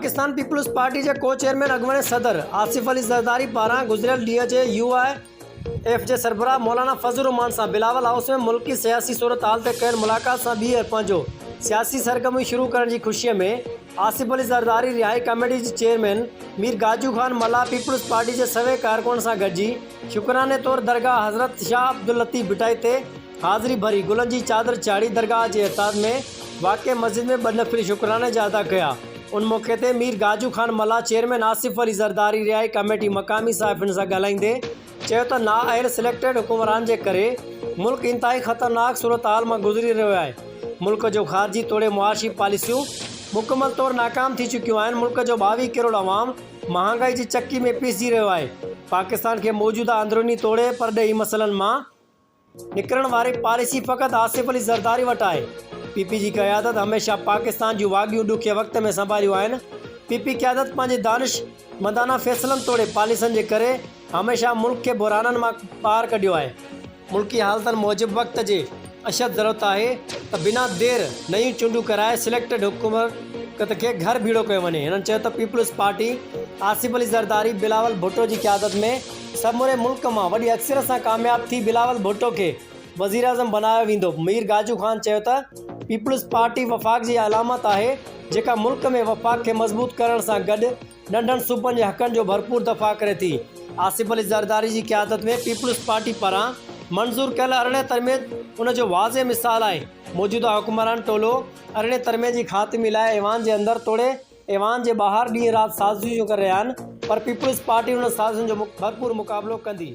Pakistan peoples party के को chairman अगवण सदर आसिफ अली ज़रदारी पारां गुज़रियल ॾींहं जे UIF जे सरबराह मौलाना फज़लुर रहमान सां बिलावल हाउस में मुल्क की सियासी सूरत हाल ते कयल मुलाक़ात सां ॿीहर पंहिंजो सियासी सरगर्मी शुरू करण की खुशीअ में आसिफ अली ज़रदारी रिहाई कमेटी जे चेयरमैन मीर गाजू खान मल्ला पीपल्स पार्टी के सवे कारकुन सां गॾिजी शुक्राने तौर दरगाह हज़रत शाह अब्दुल लतीफ़ भिटाई ते हाज़िरी भरी गुलन की चादर चाढ़ी दरगाह के एहताज में वाक़ मस्जिद में बदनफ़री शुक्राने जा अदा कया। उन मौके ते मीर गाजू खान मल्ला चेयरमैन आसिफ अली ज़रदारी रिहाई कमेटी मकामी साहिबन सां ॻाल्हाईंदे चयो त नाअहल सिलेक्टेड हुकुमरान जे करे मुल्क इंतहाई ख़तरनाक सूरत हाल में गुज़री रहियो आहे। मुल्क जो ख़ारजी तोड़े मुआशी पॉलिसियूं मुकम्मल तौर नाकाम थी चुकियूं आहिनि। मुल्क जो 22 करोड़ अवाम महांगाई की चक्की में पीसी रहियो आहे। पाकिस्तान के मौजूदा अंदरूनी तोड़े परॾेही मसइलनि मां निकिरण वारी पॉलिसी फ़क़ति आसिफ अली ज़रदारी वटि आहे। PP की क़यादत हमेशा पाकिस्तान जूं वाॻियूं ॾुखिये वक़्त में संभालियूं आहिनि। PP क़यादत पंहिंजे दानिशमंदाना फ़ैसिलनि तोड़े पॉलिसियुनि जे करे हमेशा मुल्क के बुराननि मां पार कढियो आहे। मुल्की हालतनि मूजिब वक़्त जे अशद ज़रूरत आहे त बिना देर नयूं चूंडूं कराए सिलेक्टेड हुकूमत खे घर बीड़ो कयो वञे। हिननि चयो त पीपल्स पार्टी आसिफ अली ज़रदारी बिलावल भुट्टो की क़यादत में समूरे मुल्क में वॾी अक्सरियत सां कामयाब थी बिलावल भुट्टो के वज़ीर आज़म बनायो वेंदो। मीर गाजू खान चयो त पीपल्स पार्टी वफ़ाक़ की अलामत है जेका मुल्क में वफ़ाक़ के मज़बूत करण सां गॾु नंढनि सूबनि के हक़नि जो भरपूर दफ़ा करे थी। आसिफ अली ज़रदारी की क़यादत में पीपल्स पार्टी पारां मंजूर कयल 18 तरमीद उन जो वाज़े मिसाल है। मौजूदा हुकुमरान टोलो 18 तरमीद की ख़ात्मी लाइ ऐवान के अंदर तोड़े ऐवान के ॿाहिरि ॾींहुं राति साज़िशूं करे रहिया आहिनि, पर पीपल्स पार्टी उन साज़िशुनि जो भरपूर मुक़ाबिलो कंदी।